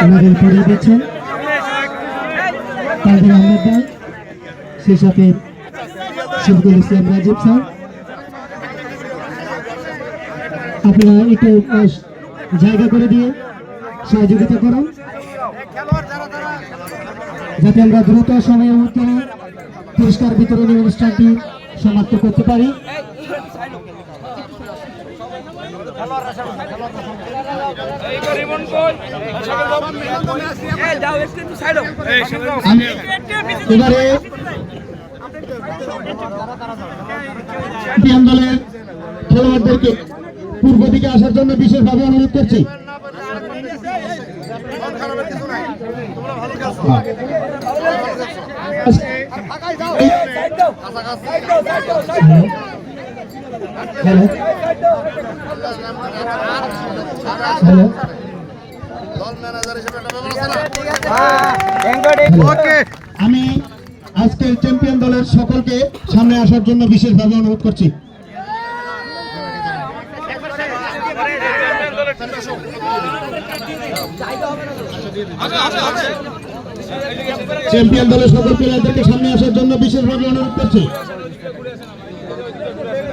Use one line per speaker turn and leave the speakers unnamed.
আমাদের পরিয়ে দিচ্ছেন কাদের আহমেদ ভাই, সেই সাথে শফিকুল ইসলাম রাজীব স্যার। আপনারা একটু জায়গা করে দিয়ে সহযোগিতা করুন যাতে আমরা দ্রুত সময়ের মধ্যে পুরস্কার বিতরণী অনুষ্ঠানটি সমাপ্ত করতে পারি। এবারে চ্যাম্পিয়ন দলের খেলোয়াড়দেরকে পূর্ব দিকে আসার জন্য বিশেষভাবে অনুরোধ করছি। আমি আজকের চ্যাম্পিয়ন দলের সকলকে সামনে আসার জন্য বিশেষভাবে অনুরোধ করছি। চ্যাম্পিয়ন দলের সকল প্লেয়ারদেরকে সামনে আসার জন্য বিশেষভাবে অনুরোধ করছি।